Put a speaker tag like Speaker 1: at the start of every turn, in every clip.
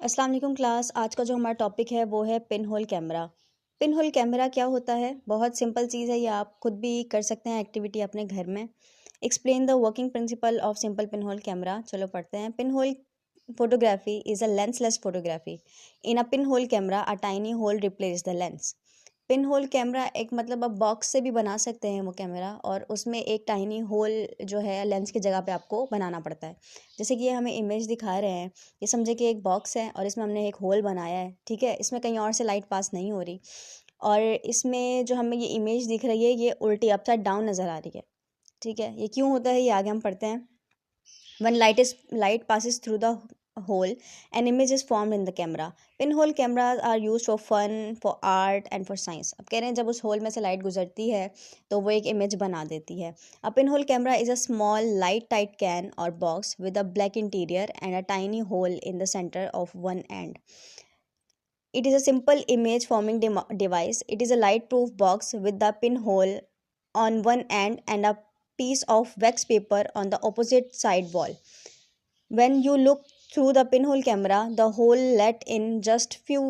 Speaker 1: अस्सलाम वालेकुम क्लास। आज का जो हमारा टॉपिक है वो है pin hole camera. Pin hole camera क्या होता है? बहुत सिंपल चीज़ है, ये आप खुद भी कर सकते हैं एक्टिविटी अपने घर में। Explain the working principle of simple pin hole camera. चलो पढ़ते हैं। Pin hole photography is a lensless photography. In a pinhole camera, a tiny hole replaces the lens. Pin hole camera एक मतलब आप बॉक्स से भी बना सकते हैं वो कैमरा, और उसमें एक टाइनी होल जो है लेंस की जगह पे आपको बनाना पड़ता है। जैसे कि ये हमें इमेज दिखा रहे हैं, ये समझे कि एक बॉक्स है और इसमें हमने एक होल बनाया है, ठीक है। इसमें कहीं और से लाइट पास नहीं हो रही, और इसमें जो हमें ये इमेज दिख रही है ये उल्टी अपसाइड डाउन नज़र आ रही है, ठीक है। ये क्यों होता है ये आगे हम पढ़ते हैं। When light passes through the hole, an image is formed in the camera. Pinhole cameras are used for fun, for art and for science. अब कह रहे हैं जब उस होल में से लाइट गुजरती है तो वो एक इमेज बना देती है। A pinhole camera is a small light tight can or box with a black interior and a tiny hole in the center of one end. It is a simple image forming device. It is a light proof box with the pinhole on one end and a piece of wax paper on the opposite side wall. When you look through the pinhole camera, the hole let in just few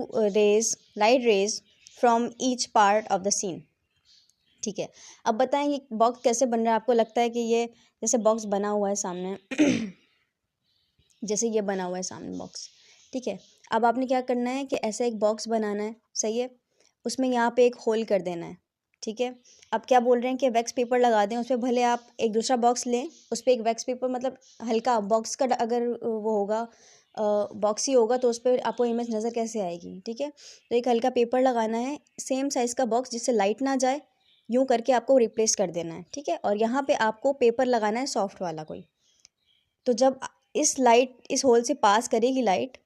Speaker 1: light rays from each part of the scene. ठीक है। अब बताएं ये box कैसे बन रहा है। आपको लगता है कि ये जैसे बॉक्स बना हुआ है सामने जैसे ये बना हुआ है सामने बॉक्स, ठीक है। अब आपने क्या करना है कि ऐसा एक बॉक्स बनाना है, सही है। उसमें यहाँ पे एक होल कर देना है, ठीक है। अब क्या बोल रहे हैं कि वैक्स पेपर लगा दें उस पर। भले आप एक दूसरा बॉक्स लें, उस पर एक वैक्स पेपर मतलब हल्का बॉक्स का अगर वो होगा बॉक्स ही होगा तो उस पर आपको इमेज नज़र कैसे आएगी, ठीक है। तो एक हल्का पेपर लगाना है, सेम साइज़ का बॉक्स जिससे लाइट ना जाए, यूँ करके आपको रिप्लेस कर देना है, ठीक है। और यहाँ पे आपको पेपर लगाना है सॉफ्ट वाला कोई। तो जब इस होल से पास करेगी लाइट,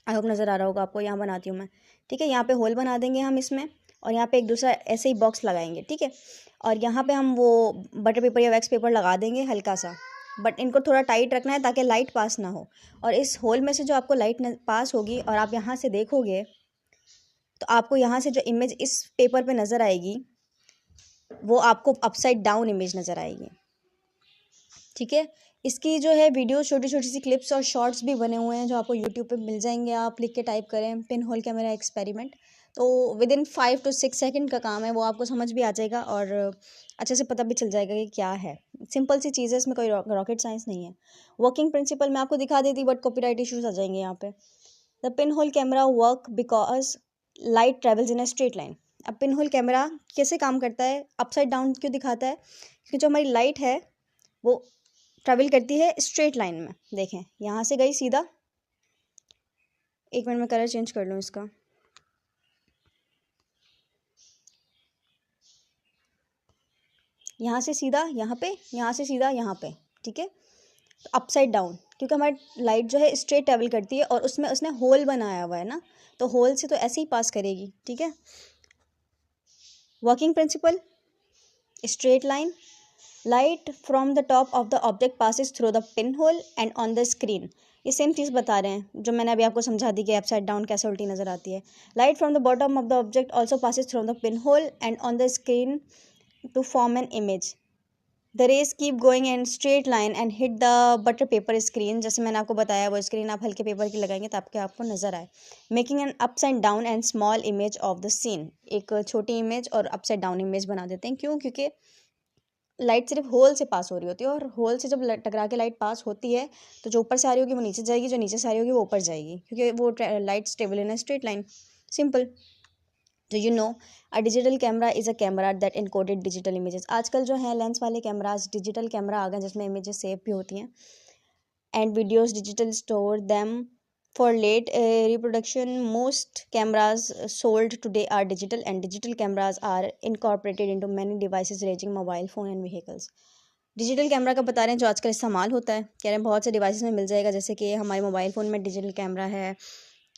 Speaker 1: आई होप नज़र आ रहा होगा आपको, यहाँ बनाती हूँ मैं, ठीक है। यहाँ पे होल बना देंगे हम इसमें, और यहाँ पे एक दूसरा ऐसे ही बॉक्स लगाएंगे, ठीक है। और यहाँ पे हम वो बटर पेपर या वैक्स पेपर लगा देंगे हल्का सा, बट इनको थोड़ा टाइट रखना है ताकि लाइट पास ना हो। और इस होल में से जो आपको लाइट पास होगी और आप यहाँ से देखोगे तो आपको यहाँ से जो इमेज इस पेपर पे नज़र आएगी वो आपको अपसाइड डाउन इमेज नज़र आएगी, ठीक है। इसकी जो है वीडियो छोटी छोटी सी क्लिप्स और शॉर्ट्स भी बने हुए हैं जो आपको यूट्यूब पे मिल जाएंगे। आप लिख के टाइप करें पिन होल कैमरा एक्सपेरिमेंट, तो विद इन 5 to 6 सेकंड का काम है, वो आपको समझ भी आ जाएगा और अच्छे से पता भी चल जाएगा कि क्या है। सिंपल सी चीज़ है, इसमें कोई रॉकेट साइंस नहीं है। वर्किंग प्रिंसिपल मैं आपको दिखा देती बट कॉपीराइट इशूज़ आ जाएंगे यहाँ पे। The pin hole camera work because light travels in a straight line. अब पिन होल कैमरा कैसे काम करता है, अपसाइड डाउन क्यों दिखाता है? क्योंकि जो हमारी लाइट है वो ट्रैवल करती है स्ट्रेट लाइन में। देखें यहाँ से गई सीधा, एक मिनट में कलर चेंज कर लूँ इसका। यहाँ से सीधा यहाँ पे, यहाँ से सीधा यहाँ पे, ठीक है। तो अपसाइड डाउन क्योंकि हमारी लाइट जो है स्ट्रेट ट्रैवल करती है और उसमें उसने होल बनाया हुआ है ना, तो होल से तो ऐसे ही पास करेगी, ठीक है। Working principle, straight line, light from the top of the object passes through the pin hole and on the screen. ये सेम चीज़ बता रहे हैं जो मैंने अभी आपको समझा दी कि अपसाइड डाउन कैसे उल्टी नज़र आती है। Light from the bottom of the object also passes through the pin hole and on the screen to form an image. The rays keep going and straight line and hit the butter paper screen. जैसे मैंने आपको बताया वो screen आप हल्के paper की लगाएंगे ताकि आपको नज़र आए। Making an upside down and small image of the scene. एक छोटी इमेज और अपसाइड डाउन इमेज बना देते हैं। क्यों? क्योंकि लाइट सिर्फ होल से पास हो रही होती है, और होल से जब टकरा के लाइट पास होती है तो जो ऊपर से आ रही होगी वो नीचे जाएगी, जो नीचे से आ रही होगी वो ऊपर जाएगी, क्योंकि वो light stable in straight line. Simple. तो you know a digital camera is a camera that encoded digital images. आजकल जो है लेंस वाले कैमराज डिजिटल कैमरा आ गए जिसमें इमेजेस सेव भी होती हैं, and videos digital store them for late reproduction. Most cameras sold today are digital, and digital cameras are incorporated into many devices ranging mobile phone and vehicles. Digital camera का बता रहे हैं जो आजकल इस्तेमाल होता है, कह रहे हैं बहुत से डिवाइसेस में मिल जाएगा, जैसे कि हमारे मोबाइल फ़ोन में डिजिटल कैमरा है,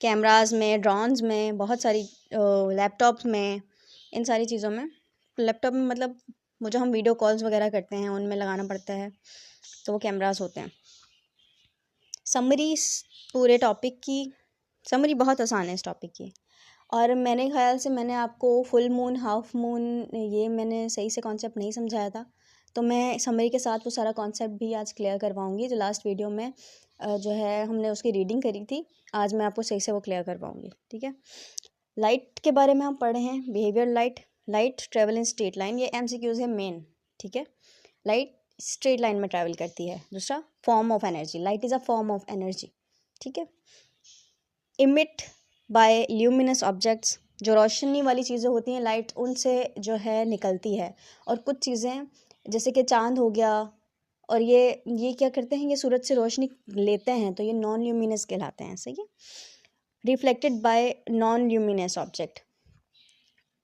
Speaker 1: कैमराज में, ड्रोन्स में, बहुत सारी लैपटॉप्स में, इन सारी चीज़ों में। लैपटॉप में मतलब वो जो हम वीडियो कॉल्स वगैरह करते हैं उनमें लगाना पड़ता है, तो वो कैमराज होते हैं। समरी पूरे टॉपिक की समरी बहुत आसान है इस टॉपिक की, और मेरे ख्याल से मैंने आपको फुल मून, हाफ मून, ये मैंने सही से कॉन्सेप्ट नहीं समझाया था, तो मैं समरी के साथ वो सारा कॉन्सेप्ट भी आज क्लियर करवाऊंगी जो लास्ट वीडियो में जो है हमने उसकी रीडिंग करी थी, आज मैं आपको सही से वो क्लियर कर पाऊँगी, ठीक है। लाइट के बारे में हम पढ़े हैं, behaviour light travel in straight line, ये MCQs है मेन, ठीक है। लाइट स्ट्रेट लाइन में ट्रैवल करती है। दूसरा, form of energy, light is a form of energy, ठीक है। इमिट बाय ल्यूमिनस ऑब्जेक्ट्स, जो रोशनी वाली चीज़ें होती हैं लाइट उनसे जो है निकलती है, और कुछ चीज़ें जैसे कि चांद हो गया, और ये क्या करते हैं, ये सूरज से रोशनी लेते हैं, तो ये नॉन ल्यूमिनस कहलाते हैं, सही है। Reflected by non luminous object,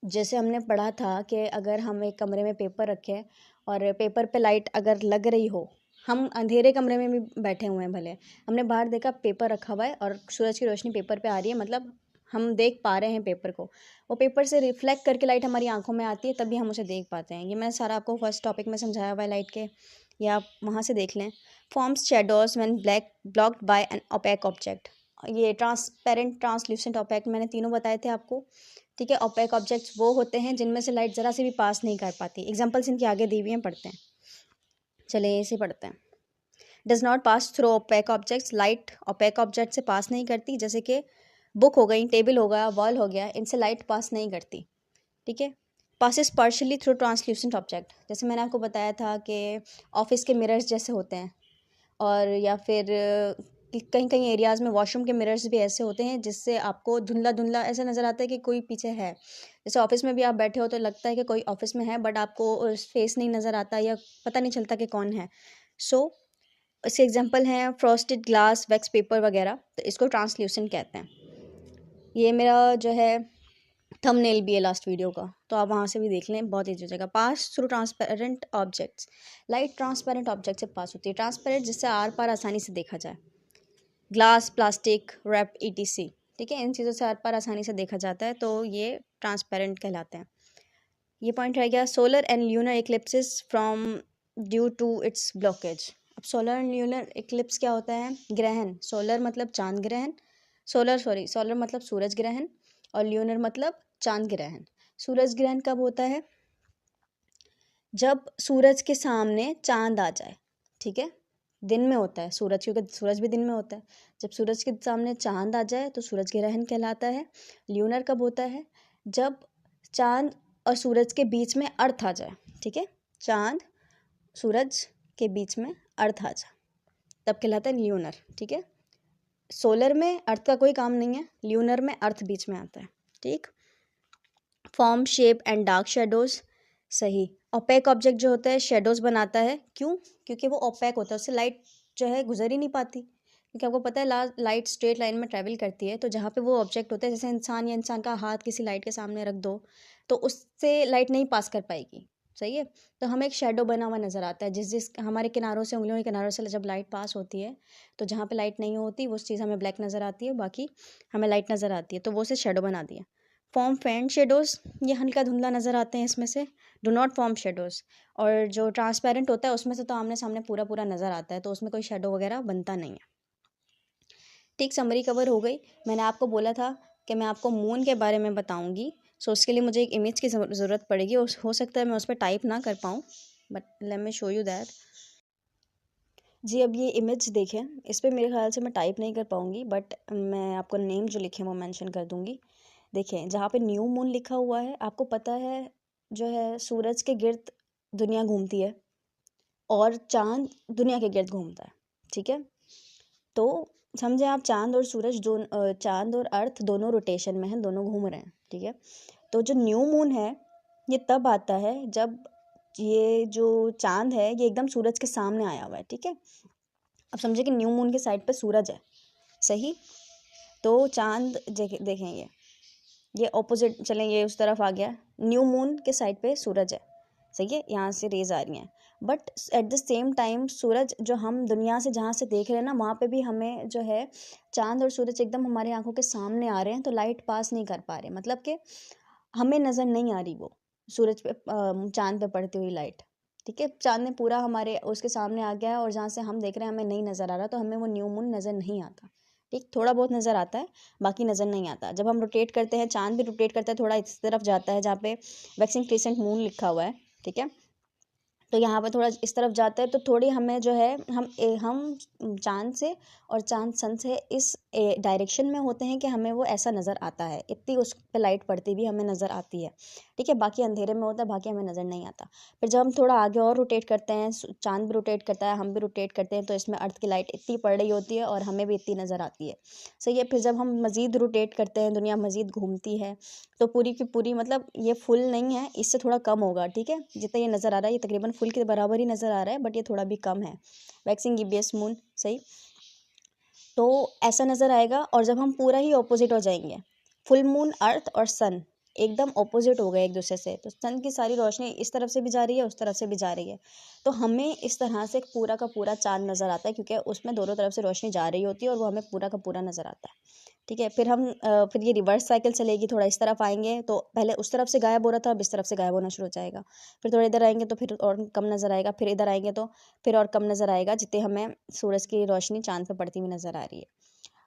Speaker 1: जैसे हमने पढ़ा था कि अगर हम एक कमरे में पेपर रखें और पेपर पे लाइट अगर लग रही हो, हम अंधेरे कमरे में भी बैठे हुए हैं भले, हमने बाहर देखा पेपर रखा हुआ है और सूरज की रोशनी पेपर पे आ रही है, मतलब हम देख पा रहे हैं पेपर को, वो पेपर से रिफ्लेक्ट करके लाइट हमारी आंखों में आती है, तभी हम उसे देख पाते हैं। ये मैं सारा आपको फर्स्ट टॉपिक में समझाया हुआ है लाइट के, या आप वहाँ से देख लें। Forms shadows when blocked by an opaque object, ये ट्रांसपेरेंट, ट्रांसल्यूसेंट, ओपेक, मैंने तीनों बताए थे आपको, ठीक है। ओपेक ऑब्जेक्ट्स वो होते हैं जिनमें से लाइट ज़रा से भी पास नहीं कर पाती। एग्जांपल्स इनके आगे दी हुई हैं, पढ़ते हैं, चलिए इसे पढ़ते हैं। Does not pass through opaque objects, light opaque object से पास नहीं करती, जैसे कि बुक हो गई, टेबल हो गया, वॉल हो गया, इनसे लाइट पास नहीं करती, ठीक है। Passes partially through translucent object, जैसे मैंने आपको बताया था कि ऑफिस के मिरर्स जैसे होते हैं, और या फिर कहीं कहीं एरियाज़ में वॉशरूम के मिरर्स भी ऐसे होते हैं जिससे आपको धुंधला धुंधला ऐसा नज़र आता है कि कोई पीछे है। जैसे ऑफिस में भी आप बैठे हो तो लगता है कि कोई ऑफिस में है, बट आपको फेस नहीं नज़र आता या पता नहीं चलता कि कौन है। सो इसके एग्जांपल हैं फ्रॉस्टेड ग्लास, वैक्स पेपर वगैरह, तो इसको ट्रांसल्यूसेंट कहते हैं। ये मेरा जो है थंबनेल भी है लास्ट वीडियो का, तो आप वहाँ से भी देख लें, बहुत ईजी हो जाएगा। Pass through transparent objects, light transparent object से पास होती है, ट्रांसपेरेंट जिससे आर पार आसानी से देखा जाए, ग्लास, प्लास्टिक, रैप, ETC, ठीक है, इन चीज़ों से आर पार आसानी से देखा जाता है, तो ये ट्रांसपेरेंट कहलाते हैं। ये पॉइंट रह गया। Solar and lunar eclipses from due to its blockage, अब सोलर एंड ल्यूनर इक्लिप्स क्या होता है, ग्रहण, सोलर मतलब चांद ग्रहण, सोलर मतलब सूरज ग्रहण, और ल्यूनर मतलब चांद ग्रहण। सूरज ग्रहण कब होता है, जब सूरज के सामने चांद आ जाए, ठीक है, दिन में होता है सूरज, क्योंकि सूरज भी दिन में होता है। जब सूरज के सामने चांद आ जाए तो सूरज ग्रहण कहलाता है। ल्यूनर कब होता है, जब चांद और सूरज के बीच में अर्थ आ जाए, ठीक है, चांद सूरज के बीच में अर्थ आ जाए, तब कहलाता है ल्यूनर, ठीक है। सोलर में अर्थ का कोई काम नहीं है, ल्यूनर में अर्थ बीच में आता है, ठीक। Form, shape and dark shadows, सही। ओपेक ऑब्जेक्ट जो होता है शेडोज बनाता है, क्यों, क्योंकि वो ओपेक होता है, उससे लाइट जो है गुजर ही नहीं पाती, क्योंकि आपको पता है लाइट स्ट्रेट लाइन में ट्रैवल करती है, तो जहाँ पे वो ऑब्जेक्ट होता है, जैसे इंसान या इंसान का हाथ किसी लाइट के सामने रख दो तो उससे लाइट नहीं पास कर पाएगी, सही है। तो हमें एक शेडो बना हुआ नज़र आता है, जिस हमारे किनारों से, उंगलियों के किनारों से जब लाइट पास होती है तो जहाँ पे लाइट नहीं होती वो चीज़ हमें ब्लैक नज़र आती है, बाकी हमें लाइट नज़र आती है, तो वो उसे शेडो बना दिया। फॉर्म फेंट शेडोज़, ये हल्का धुंधला नज़र आते हैं इसमें से, डू नॉट फॉर्म शेडोज़। और जो ट्रांसपेरेंट होता है उसमें से तो आमने सामने पूरा पूरा नज़र आता है, तो उसमें कोई शेडो वगैरह बनता नहीं है, ठीक। समरी कवर हो गई। मैंने आपको बोला था कि मैं आपको मून के बारे में बताऊंगी, सो उसके लिए मुझे एक इमेज की ज़रूरत पड़ेगी, हो सकता है मैं उस पर टाइप ना कर पाऊँ, but let me show you that. जी, अब ये इमेज देखें, इस पर मेरे ख्याल से मैं टाइप नहीं कर पाऊँगी, बट मैं आपको नेम जो लिखे हैं वो मेंशन कर दूँगी। देखें, जहाँ पे न्यू मून लिखा हुआ है, आपको पता है जो है सूरज के गिर्द दुनिया घूमती है और चांद दुनिया के गिर्द घूमता है, ठीक है। तो समझे आप, चांद और सूरज चांद और अर्थ दोनों रोटेशन में हैं, दोनों घूम रहे हैं, ठीक है। तो जो न्यू मून है ये तब आता है जब ये जो चांद है ये एकदम सूरज के सामने आया हुआ है, ठीक है। अब समझे कि न्यू मून के साइड पे सूरज है, सही। तो चांद देखें, ये ऑपोजिट, चलें ये उस तरफ आ गया, न्यू मून के साइड पे सूरज है, सही है, यहाँ से रेज आ रही हैं, but at the same time सूरज जो हम दुनिया से जहाँ से देख रहे हैं ना, वहाँ पे भी हमें जो है चांद और सूरज एकदम हमारी आंखों के सामने आ रहे हैं, तो लाइट पास नहीं कर पा रहे, मतलब कि हमें नज़र नहीं आ रही वो सूरज पे चांद पे पड़ती हुई लाइट, ठीक है। चांद ने पूरा हमारे उसके सामने आ गया है और जहाँ से हम देख रहे हैं हमें नहीं नज़र आ रहा, तो हमें वो न्यू मून नज़र नहीं आता, ठीक। थोड़ा बहुत नज़र आता है, बाकी नज़र नहीं आता। जब हम रोटेट करते हैं, चांद भी रोटेट करता है, थोड़ा इस तरफ जाता है जहाँ पे वैक्सिंग क्रिसेंट मून लिखा हुआ है, ठीक है। तो यहाँ पर थोड़ा इस तरफ जाता है, तो थोड़ी हमें जो है हम चाँद से और चाँद सन से इस डायरेक्शन में होते हैं कि हमें वो ऐसा नज़र आता है, इतनी उस पर लाइट पड़ती भी हमें नज़र आती है, ठीक है। बाकी अंधेरे में होता है, बाकी हमें नज़र नहीं आता। फिर जब हम थोड़ा आगे और रोटेट करते हैं, चाँद भी रोटेट करता है, हम भी रोटेट करते हैं, तो इसमें अर्थ की लाइट इतनी पड़ रही होती है और हमें भी इतनी नज़र आती है, सही है। फिर जब हम मज़ीद रोटेट करते हैं, दुनिया मज़ीद घूमती है, तो पूरी की पूरी मतलब ये फुल नहीं है, इससे थोड़ा कम होगा, ठीक है। जितना ये नज़र आ रहा है ये तकरीबन फुल के बराबर ही नज़र आ रहा है, बट ये थोड़ा भी कम है। वैक्सिंग गिब्बस मून, सही। तो ऐसा नज़र आएगा। और जब हम पूरा ही ऑपोजिट हो जाएंगे, फुल मून, अर्थ और सन एकदम ऑपोजिट हो गए एक दूसरे से, तो सन की सारी रोशनी इस तरफ से भी जा रही है, उस तरफ से भी जा रही है, तो हमें इस तरह से पूरा का पूरा चाँद नज़र आता है, क्योंकि उसमें दोनों तरफ से रोशनी जा रही होती है और वो हमें पूरा का पूरा नज़र आता है, ठीक है। फिर ये रिवर्स साइकिल चलेगी, थोड़ा इस तरफ आएंगे तो पहले उस तरफ से गायब हो रहा था, अब इस तरफ से गायब होना शुरू हो जाएगा। फिर थोड़ा इधर आएंगे तो फिर और कम नज़र आएगा, फिर इधर आएंगे तो फिर और कम नज़र आएगा, जितने हमें सूरज की रोशनी चाँद पे पड़ती हुई नज़र आ रही है।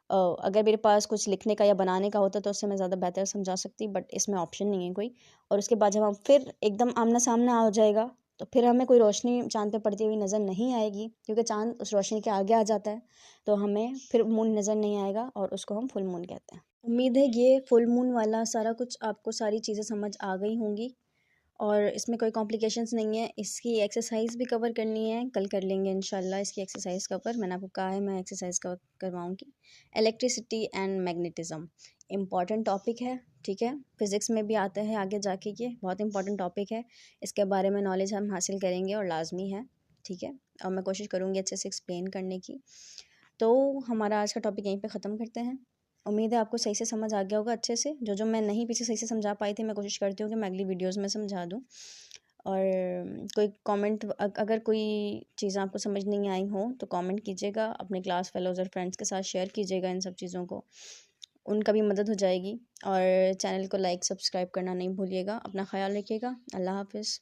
Speaker 1: अगर मेरे पास कुछ लिखने का या बनाने का होता तो उससे मैं ज़्यादा बेहतर समझा सकती, बट इसमें ऑप्शन नहीं है कोई। और उसके बाद जब हम फिर एकदम आमना सामना हो जाएगा, तो फिर हमें कोई रोशनी चाँद पे पड़ती हुई नज़र नहीं आएगी, क्योंकि चाँद उस रोशनी के आगे आ जाता है, तो हमें फिर मून नज़र नहीं आएगा और उसको हम फुल मून कहते हैं। उम्मीद है ये फुल मून वाला सारा कुछ आपको सारी चीज़ें समझ आ गई होंगी और इसमें कोई कॉम्प्लिकेशंस नहीं है। इसकी एक्सरसाइज भी कवर करनी है, कल कर लेंगे इंशाल्लाह इसकी एक्सरसाइज कवर। मैंने आपको कहा है मैं एक्सरसाइज कवर करवाऊँगी। Electricity and magnetism important topic है, ठीक है। फिज़िक्स में भी आता है आगे जाके, ये बहुत इंपॉर्टेंट टॉपिक है, इसके बारे में नॉलेज हम हासिल करेंगे और लाजमी है, ठीक है। और मैं कोशिश करूँगी अच्छे से एक्सप्लेन करने की। तो हमारा आज का टॉपिक यहीं पे ख़त्म करते हैं। उम्मीद है आपको सही से समझ आ गया होगा अच्छे से। जो मैं नहीं पीछे सही से समझा पाई थी, मैं कोशिश करती हूँ कि मैं अगली वीडियोज़ में समझा दूँ। और कोई कमेंट, अगर कोई चीज़ें आपको समझ नहीं आई हो तो कमेंट कीजिएगा, अपने क्लास फेलोज़ और फ्रेंड्स के साथ शेयर कीजिएगा इन सब चीज़ों को, उनका भी मदद हो जाएगी। और चैनल को लाइक सब्सक्राइब करना नहीं भूलिएगा। अपना ख्याल रखिएगा। अल्लाह हाफ़िज़।